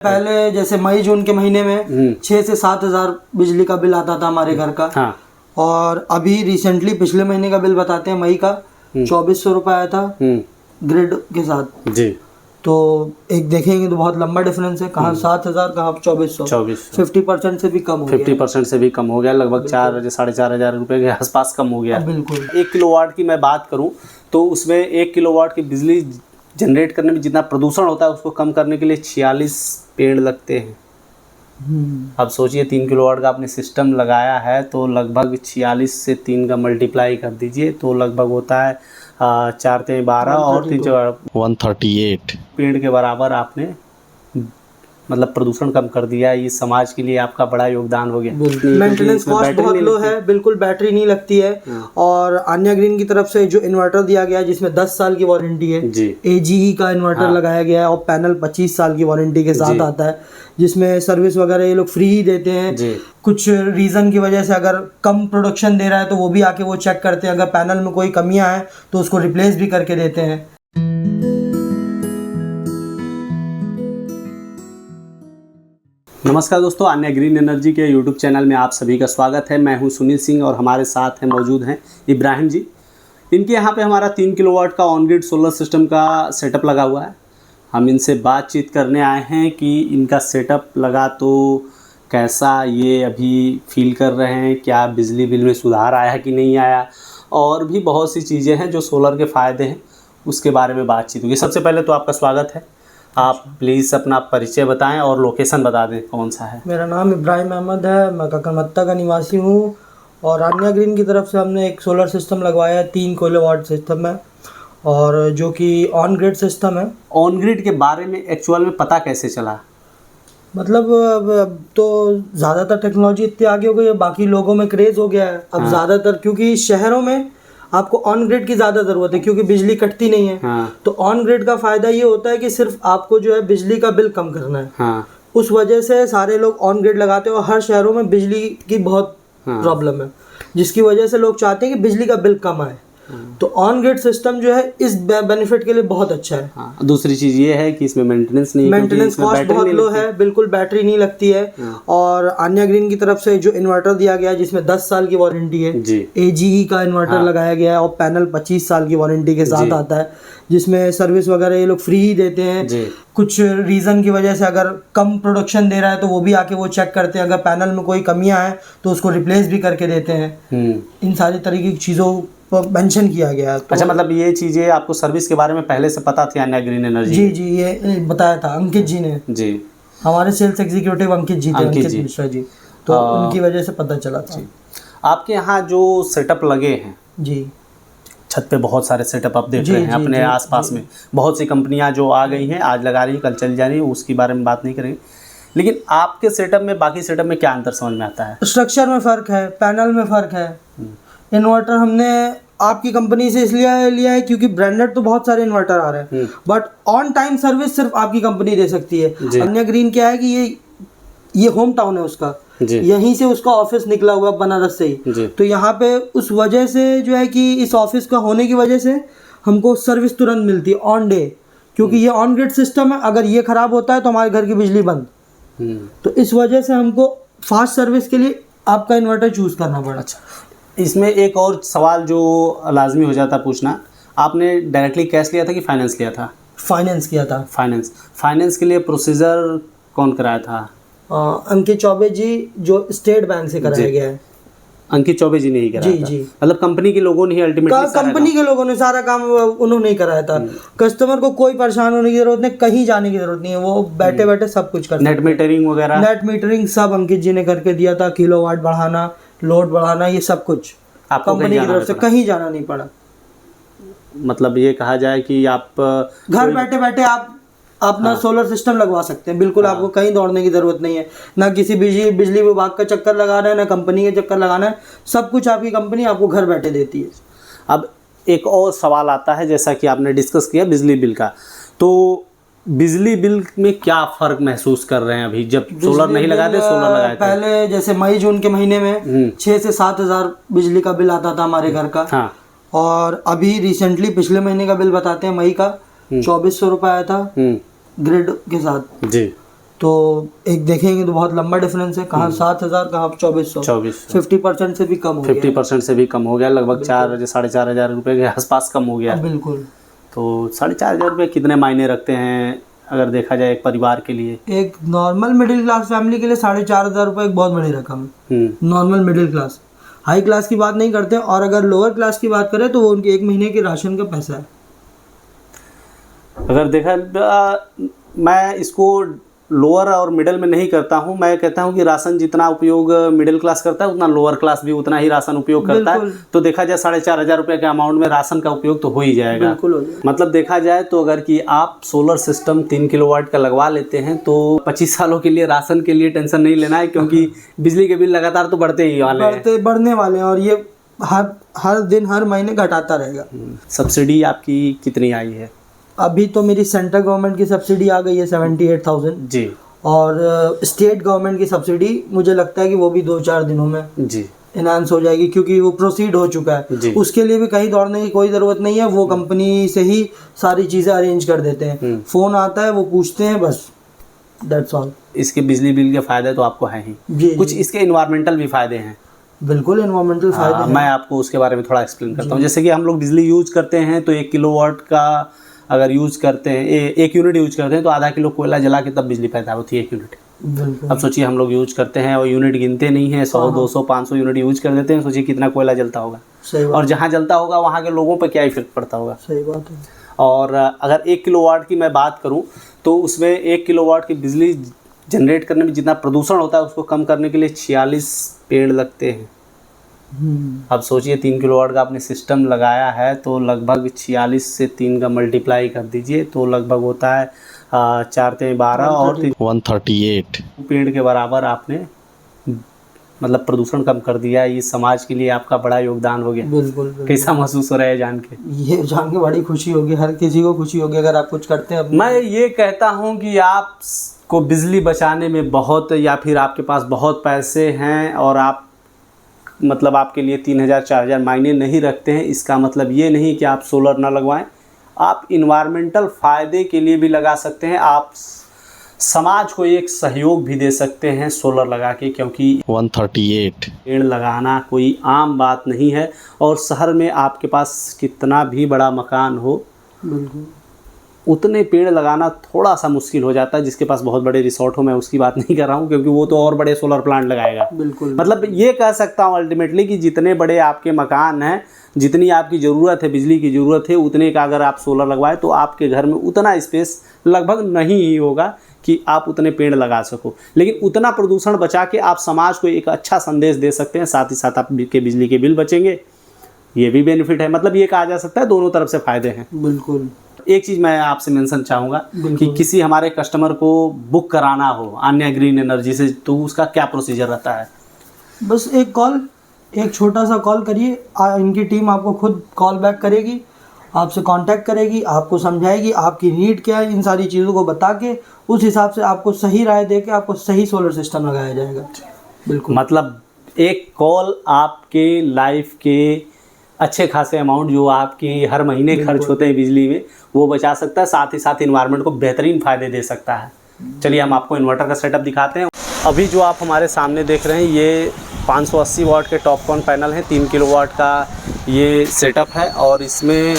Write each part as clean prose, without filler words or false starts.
पहले जैसे मई जून के महीने में 6 से 7 हजार बिजली का बिल आता था हमारे घर का। हाँ। और अभी रिसेंटली पिछले महीने का बिल बताते हैं मई का 2400 रुपये आया था ग्रिड के साथ जी। तो एक देखेंगे तो बहुत लंबा डिफरेंस है, कहाँ 7,000 कहाँ 2400। 50% से भी कम हो गया। 50% से भी कम हो गया, लगभग 4,000-4,500 रुपए के आसपास कम हो गया। बिल्कुल। 1 किलोवाट की मैं बात करूं तो उसमें 1 किलोवाट की बिजली जनरेट करने में जितना प्रदूषण होता है उसको कम करने के लिए 46 पेड़ लगते हैं। अब सोचिए 3 किलोवाट का आपने सिस्टम लगाया है तो लगभग 46 से 3 का मल्टीप्लाई कर दीजिए तो लगभग होता है 4 3 12 और 3 138 पेड़ के बराबर आपने मतलब प्रदूषण कम कर दिया। ये समाज के लिए आपका बड़ा योगदान हो गया। मेंटेनेंस कॉस्ट बहुत लो है, बिल्कुल बैटरी नहीं लगती है। और आन्या ग्रीन की तरफ से जो इन्वर्टर दिया गया है जिसमें 10 साल की वारंटी है, AGE का इन्वर्टर लगाया गया है और पैनल 25 साल की वारंटी के साथ आता है, जिसमें सर्विस वगैरह ये लोग फ्री ही देते हैं। कुछ रीज़न की वजह से अगर कम प्रोडक्शन दे रहा है तो वो भी आके वो चेक करते हैं, अगर पैनल में कोई कमियां हैं तो उसको रिप्लेस भी करके देते हैं। नमस्कार दोस्तों, आन्या ग्रीन एनर्जी के यूट्यूब चैनल में आप सभी का स्वागत है। मैं हूं सुनील सिंह और हमारे साथ हैं मौजूद हैं इब्राहिम जी। इनके यहाँ पे हमारा 3 किलोवाट का ऑन ग्रिड सोलर सिस्टम का सेटअप लगा हुआ है। हम इनसे बातचीत करने आए हैं कि इनका सेटअप लगा तो कैसा ये अभी फील कर रहे हैं, क्या बिजली बिल में सुधार आया है कि नहीं आया, और भी बहुत सी चीज़ें हैं जो सोलर के फ़ायदे हैं उसके बारे में बातचीत होगी। सबसे पहले तो आपका स्वागत है। आप प्लीज़ अपना परिचय बताएं और लोकेशन बता दें कौन सा है। मेरा नाम इब्राहिम अहमद है, मैं ककरमत्ता का निवासी हूँ और आन्या ग्रीन की तरफ से हमने एक सोलर सिस्टम लगवाया है, 3 किलोवाट सिस्टम है और जो कि ऑन ग्रिड सिस्टम है। ऑन ग्रिड के बारे में एक्चुअल में पता कैसे चला? मतलब अब तो ज़्यादातर टेक्नोलॉजी इतनी आगे हो गई है, बाकी लोगों में क्रेज़ हो गया है अब ज़्यादातर, क्योंकि शहरों में आपको ऑन ग्रिड की ज़्यादा ज़रूरत है क्योंकि बिजली कटती नहीं है। तो ऑन ग्रिड का फ़ायदा ये होता है कि सिर्फ आपको जो है बिजली का बिल कम करना है। उस वजह से सारे लोग ऑन ग्रिड लगाते हैं और हर शहरों में बिजली की बहुत प्रॉब्लम है, जिसकी वजह से लोग चाहते हैं कि बिजली का बिल कम आए। तो ऑन ग्रिड सिस्टम जो है इस बेनिफिट के लिए बहुत अच्छा है। दूसरी चीज़ ये है कि इसमें मेंटेनेंस नहीं, मेंटेनेंस कॉस्ट बहुत लो है, बिल्कुल बैटरी नहीं लगती है। और आन्या ग्रीन की तरफ से जो इन्वर्टर दिया गया है जिसमें 10 साल की वारंटी है, AGE का इन्वर्टर लगाया गया है और पैनल 25 साल की वारंटी के साथ आता है, जिसमें सर्विस वगैरह ये लोग फ्री ही देते हैं। कुछ रीज़न की वजह से अगर कम प्रोडक्शन दे रहा है तो वो भी आके वो चेक करते हैं, अगर पैनल में कोई कमियां हैं तो उसको रिप्लेस भी करके देते हैं। इन सारी तरीके की चीज़ों मेंशन किया गया है। तो अच्छा, मतलब ये चीज़ें आपको सर्विस के बारे में पहले से पता थी आन्या ग्रीन एनर्जी? जी, ये बताया था अंकित जी ने। जी, हमारे सेल्स एग्जीक्यूटिव अंकित जी थे, अंकित मिश्रा जी, तो उनकी वजह से पता चला था। आपके यहाँ जो सेटअप लगे हैं जी, छत पे बहुत सारे सेटअप आप देख रहे हैं अपने आसपास में, बहुत सी कंपनियां जो आ गई हैं, आज लगा रही हैं, कल चल जा रही हैं, उसके बारे में बात नहीं करेंगे। लेकिन आपके सेटअप में बाकी सेटअप में क्या अंतर समझ में आता है? स्ट्रक्चर में फ़र्क है, पैनल में फ़र्क है। इन्वर्टर हमने आपकी कंपनी से इसलिए लिया है क्योंकि ब्रांडेड तो बहुत सारे इन्वर्टर आ रहे हैं, बट ऑन टाइम सर्विस सिर्फ आपकी कंपनी दे सकती है। आन्या ग्रीन क्या है कि ये होम टाउन है उसका, यहीं से उसका ऑफिस निकला हुआ बनारस से ही, तो यहाँ पे उस वजह से जो है कि इस ऑफिस का होने की वजह से हमको सर्विस तुरंत मिलती है ऑन डे, क्योंकि ये ऑन ग्रिड सिस्टम है। अगर ये खराब होता है तो हमारे घर की बिजली बंद। तो इस वजह से हमको फास्ट सर्विस के लिए आपका इन्वर्टर चूज करना पड़ा। अच्छा, इसमें एक और सवाल जो लाजमी हो जाता पूछना, आपने डायरेक्टली कैश लिया था कि फाइनेंस लिया था? फाइनेंस किया था। फाइनेंस के लिए प्रोसीजर कौन कराया था? अंकित चौबे जी, जो स्टेट बैंक से कराया गया है। अंकित चौबे जी ने ही कराया था? जी। मतलब कंपनी के लोगों ने ही अल्टीमेटली कंपनी के लोगों ने सारा काम उन्होंने ही कराया था। कस्टमर को कोई परेशान होने की जरूरत नहीं, कहीं जाने की जरूरत नहीं है, वो बैठे बैठे सब कुछ कर। नेट मीटरिंग वगैरह? नेट मीटरिंग सब अंकित जी ने करके दिया था, किलोवाट बढ़ाना, लोड बढ़ाना, ये सब कुछ कंपनी की तरफ से, कहीं जाना नहीं पड़ा। मतलब ये कहा जाए कि आप घर बैठे बैठे आप अपना सोलर सिस्टम लगवा सकते हैं, बिल्कुल। आपको कहीं दौड़ने की जरूरत नहीं है, ना किसी बिजली विभाग का चक्कर लगाना है, ना कंपनी के चक्कर लगाना है, सब कुछ आपकी कंपनी आपको घर बैठे देती है। अब एक और सवाल आता है, जैसा कि आपने डिस्कस किया बिजली बिल का, तो बिजली बिल में क्या फ़र्क महसूस कर रहे हैं अभी, जब सोलर नहीं लगाते सोलर लगाए थे? पहले जैसे मई जून के महीने में 6 से 7 हजार बिजली का बिल आता था हमारे घर का। और अभी रिसेंटली पिछले महीने का बिल बताते हैं मई का 2400 रुपये आया था ग्रिड के साथ जी। तो एक देखेंगे तो बहुत लंबा डिफरेंस है, कहाँ 7,000 कहाँ 2400, 50% से भी कम हो गया। 50% से भी कम हो गया, लगभग 4,000-4,500 रुपये के आसपास कम हो गया। बिल्कुल। तो 4,500 रुपये कितने मायने रखते हैं अगर देखा जाए एक परिवार के लिए? एक नॉर्मल मिडिल क्लास फैमिली के लिए 4,500 रुपये एक बहुत बड़ी रकम है। Normal middle class, high class की बात नहीं करते, और अगर लोअर क्लास की बात करें तो वो उनके एक महीने के राशन का पैसा है। अगर देखा मैं इसको लोअर और मिडिल में नहीं करता हूँ, मैं कहता हूँ कि राशन जितना उपयोग मिडिल क्लास करता है उतना लोअर क्लास भी उतना ही राशन उपयोग करता है। तो देखा जाए 4,500 रुपये के अमाउंट में राशन का उपयोग तो हो ही जाएगा। बिल्कुल हो जाएगा। मतलब देखा जाए तो अगर कि आप सोलर सिस्टम 3 किलोवाट का लगवा लेते हैं तो 25 सालों के लिए राशन के लिए टेंशन नहीं लेना है, क्योंकि बिजली के बिल लगातार तो बढ़ते ही वाले हैं, बढ़ने वाले हैं, और ये हर दिन हर महीने घटाता रहेगा। सब्सिडी आपकी कितनी आई है? अभी तो मेरी सेंट्रल गवर्नमेंट की सब्सिडी आ गई है 78,000 जी, और स्टेट गवर्नमेंट की सब्सिडी मुझे लगता है कि वो भी 2-4 दिनों में जी इनहांस हो जाएगी, क्योंकि वो प्रोसीड हो चुका है। उसके लिए भी कहीं दौड़ने की कोई ज़रूरत नहीं है, वो कंपनी से ही सारी चीज़ें अरेंज कर देते हैं। फ़ोन आता है, वो पूछते हैं, बस दैट्स ऑल। इसके बिजली बिल के फ़ायदे तो आपको हैं ही, कुछ इसके इन्वायरमेंटल भी फ़ायदे हैं। बिल्कुल इन्वायरमेंटल फ़ायदे हैं। मैं आपको उसके बारे में थोड़ा एक्सप्लेन करता हूँ। जैसे कि हम लोग बिजली यूज करते हैं तो 1 किलोवाट का अगर यूज करते हैं, 1 यूनिट यूज करते हैं तो आधा किलो कोयला जला के तब बिजली पैदा होती है 1 यूनिट। अब सोचिए हम लोग यूज करते हैं और यूनिट गिनते नहीं हैं, 100, 200, 500 यूनिट यूज कर देते हैं, सोचिए कितना कोयला जलता होगा। और जहाँ जलता होगा वहाँ के लोगों पर क्या इफेक्ट पड़ता होगा। सही बात है। और अगर 1 किलोवाट की मैं बात करूँ तो उसमें 1 किलोवाट की बिजली जनरेट करने में जितना प्रदूषण होता है उसको कम करने के लिए 46 पेड़ लगते हैं। अब सोचिए 3 किलोवाट का आपने सिस्टम लगाया है तो लगभग 46 से 3 का मल्टीप्लाई कर दीजिए तो लगभग होता है 4 × 12 और 138 पेड़ के बराबर आपने मतलब प्रदूषण कम कर दिया। ये समाज के लिए आपका बड़ा योगदान हो गया। बिल्कुल। कैसा महसूस हो रहा है जान के? ये जान के बड़ी खुशी होगी, हर किसी को खुशी होगी अगर आप कुछ करते हैं। मैं ये कहता हूँ कि आप को बिजली बचाने में बहुत, या फिर आपके पास बहुत पैसे हैं और आप मतलब आपके लिए 3,000-4,000 मायने नहीं रखते हैं, इसका मतलब ये नहीं कि आप सोलर ना लगवाएं। आप इन्वायरमेंटल फ़ायदे के लिए भी लगा सकते हैं, आप समाज को एक सहयोग भी दे सकते हैं सोलर लगा के, क्योंकि 138 पेड़ लगाना कोई आम बात नहीं है। और शहर में आपके पास कितना भी बड़ा मकान हो, उतने पेड़ लगाना थोड़ा सा मुश्किल हो जाता है। जिसके पास बहुत बड़े रिसोर्ट हो, मैं उसकी बात नहीं कर रहा हूँ, क्योंकि वो तो और बड़े सोलर प्लांट लगाएगा। बिल्कुल। मतलब ये कह सकता हूँ अल्टीमेटली कि जितने बड़े आपके मकान हैं, जितनी आपकी ज़रूरत है, बिजली की ज़रूरत है, उतने का अगर आप सोलर लगवाएं तो आपके घर में उतना स्पेस लगभग नहीं ही होगा कि आप उतने पेड़ लगा सको। लेकिन उतना प्रदूषण बचा के आप समाज को एक अच्छा संदेश दे सकते हैं, साथ ही साथ आपके बिजली के बिल बचेंगे, ये भी बेनिफिट है। मतलब ये कहा जा सकता है दोनों तरफ से फ़ायदे हैं। बिल्कुल। एक चीज़ मैं आपसे मेंशन चाहूँगा कि किसी हमारे कस्टमर को बुक कराना हो अन्य ग्रीन एनर्जी से, तो उसका क्या प्रोसीजर रहता है? बस एक छोटा सा कॉल करिए, इनकी टीम आपको खुद कॉल बैक करेगी, आपसे कांटेक्ट करेगी, आपको समझाएगी आपकी नीड क्या है, इन सारी चीज़ों को बता के उस हिसाब से आपको सही राय दे के आपको सही सोलर सिस्टम लगाया जाएगा। बिल्कुल। मतलब एक कॉल आपके लाइफ के अच्छे खासे अमाउंट जो आपके हर महीने खर्च होते हैं बिजली में, वो बचा सकता है, साथ ही साथ इन्वायरमेंट को बेहतरीन फ़ायदे दे सकता है। चलिए हम आपको इन्वर्टर का सेटअप दिखाते हैं। अभी जो आप हमारे सामने देख रहे हैं ये 580 वाट के टॉपकॉन पैनल है, 3 किलोवाट का ये सेटअप है और इसमें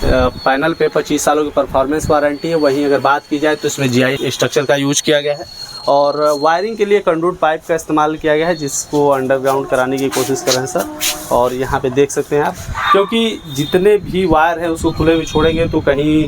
पैनल पे 25 सालों की परफॉर्मेंस वारंटी है। वहीं अगर बात की जाए तो इसमें GI स्ट्रक्चर का यूज किया गया है और वायरिंग के लिए कंडूट पाइप का इस्तेमाल किया गया है, जिसको अंडरग्राउंड कराने की कोशिश कर रहे हैं सर। और यहाँ पे देख सकते हैं आप, क्योंकि जितने भी वायर हैं उसको खुले में छोड़ेंगे तो कहीं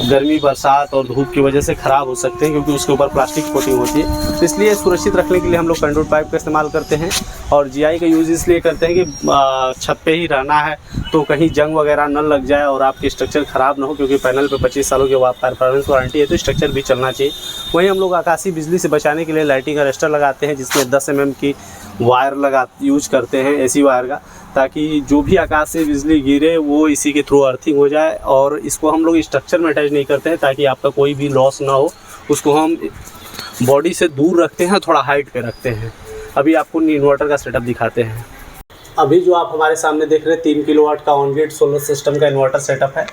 गर्मी, बरसात और धूप की वजह से ख़राब हो सकते हैं, क्योंकि उसके ऊपर प्लास्टिक कोटिंग होती है। तो इसलिए सुरक्षित रखने के लिए हम लोग कंडूट पाइप का इस्तेमाल करते हैं। और GI का यूज़ इसलिए करते हैं कि छत पे ही रहना है तो कहीं जंग वगैरह न लग जाए और आपकी स्ट्रक्चर ख़राब ना हो, क्योंकि पैनल पे 25 सालों की परफॉर्मेंस वारंटी है तो स्ट्रक्चर भी चलना चाहिए। वहीं हम लोग आकाशीय बिजली से बचाने के लिए लाइटिंग अरेस्टर लगाते हैं, जिसमें 10 mm की वायर यूज करते हैं, ऐसी वायर का, ताकि जो भी आकाश से बिजली गिरे वो इसी के थ्रू अर्थिंग हो जाए। और इसको हम लोग स्ट्रक्चर में अटैच नहीं करते हैं ताकि आपका कोई भी लॉस ना हो, उसको हम बॉडी से दूर रखते हैं, थोड़ा हाइट पे रखते हैं। अभी आपको इन्वर्टर का सेटअप दिखाते हैं। अभी जो आप हमारे सामने देख रहे हैं 3 किलोवाट का ऑन ग्रिड सोलर सिस्टम का इन्वर्टर सेटअप है।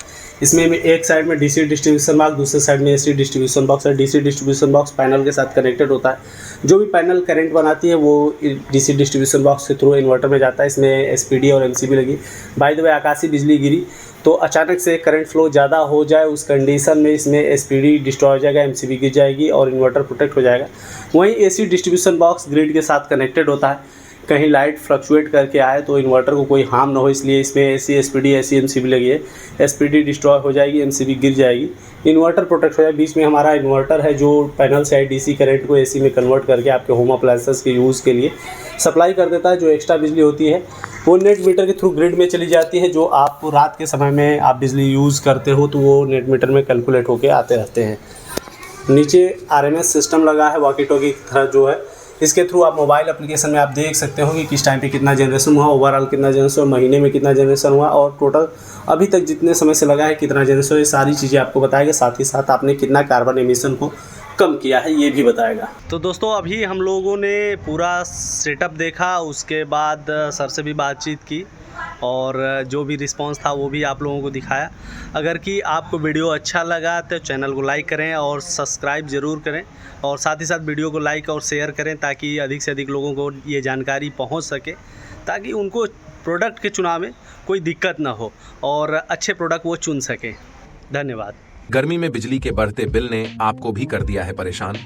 इसमें एक साइड में डीसी डिस्ट्रीब्यूशन बॉक्स, दूसरे साइड में एसी डिस्ट्रीब्यूशन बॉक्स है। डीसी डिस्ट्रीब्यूशन बॉक्स पैनल के साथ कनेक्टेड होता है। जो भी पैनल करंट बनाती है वो डीसी डिस्ट्रीब्यूशन बॉक्स के थ्रू इन्वर्टर में जाता है। इसमें एसपीडी और एमसीबी लगी। बाय द वे, आकाशीय बिजली गिरी तो अचानक से करंट फ्लो ज़्यादा हो जाए, उस कंडीशन में इसमें एसपीडी डिस्ट्रॉय हो जाएगा, एमसीबी गिर जाएगी और इन्वर्टर प्रोटेक्ट हो जाएगा। वहीं एसी डिस्ट्रीब्यूशन बॉक्स ग्रिड के साथ कनेक्टेड होता है। कहीं लाइट फ्लक्चुएट करके आए तो इन्वर्टर को कोई हार्म ना हो, इसलिए इसमें एसी एसपीडी एसी एमसीबी लगी है। एसपीडी डिस्ट्रॉय हो जाएगी, एमसीबी गिर जाएगी, इन्वर्टर प्रोटेक्ट हो जाएगा। बीच में हमारा इन्वर्टर है जो पैनल से डीसी करंट को एसी में कन्वर्ट करके आपके होम अप्लायंसेस के यूज़ के लिए सप्लाई कर देता है। जो एक्स्ट्रा बिजली होती है वो नेट मीटर के थ्रू ग्रिड में चली जाती है। जो आप रात के समय में आप बिजली यूज़ करते हो तो वो नेट मीटर में कैलकुलेट होके आते रहते हैं। नीचे आरएमएस सिस्टम लगा है वॉकी टॉकी की तरह जो है। इसके थ्रू आप मोबाइल एप्लीकेशन में आप देख सकते हो कि किस टाइम पे कितना जनरेशन हुआ, ओवरऑल कितना जनरेशन हुआ, महीने में कितना जनरेशन हुआ और टोटल अभी तक जितने समय से लगा है कितना जनरेशन, ये सारी चीज़ें आपको बताएगा। साथ ही साथ आपने कितना कार्बन एमिशन को कम किया है ये भी बताएगा। तो दोस्तों, अभी हम लोगों ने पूरा सेटअप देखा, उसके बाद सर से भी बातचीत की और जो भी रिस्पांस था वो भी आप लोगों को दिखाया। अगर कि आपको वीडियो अच्छा लगा तो चैनल को लाइक करें और सब्सक्राइब ज़रूर करें और साथ ही साथ वीडियो को लाइक और शेयर करें ताकि अधिक से अधिक लोगों को ये जानकारी पहुंच सके, ताकि उनको प्रोडक्ट के चुनाव में कोई दिक्कत ना हो और अच्छे प्रोडक्ट वो चुन सकें। धन्यवाद। गर्मी में बिजली के बढ़ते बिल ने आपको भी कर दिया है परेशान?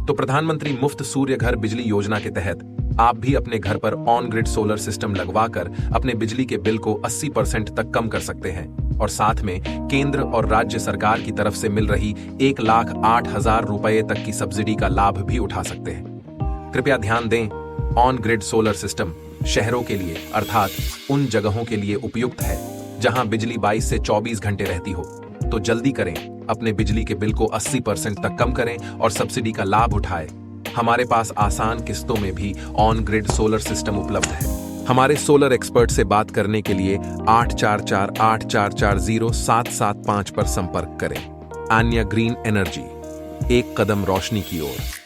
तो प्रधानमंत्री मुफ्त सूर्य घर बिजली योजना के तहत आप भी अपने घर पर ऑन ग्रिड सोलर सिस्टम लगवाकर अपने बिजली के बिल को 80% तक कम कर सकते हैं और साथ में केंद्र और राज्य सरकार की तरफ से मिल रही 1,08,000 रुपए तक की सब्सिडी का लाभ भी उठा सकते हैं। कृपया ध्यान दें, ऑन ग्रिड सोलर सिस्टम शहरों के लिए अर्थात उन जगहों के लिए उपयुक्त है जहां बिजली 22 से 24 घंटे रहती हो। तो जल्दी करें, अपने बिजली के बिल को 80% तक कम करें और सब्सिडी का लाभ उठाएं। हमारे पास आसान किस्तों में भी ऑन ग्रिड सोलर सिस्टम उपलब्ध है। हमारे सोलर एक्सपर्ट से बात करने के लिए 8448440775 पर संपर्क करें। आन्या ग्रीन एनर्जी, एक कदम रोशनी की ओर।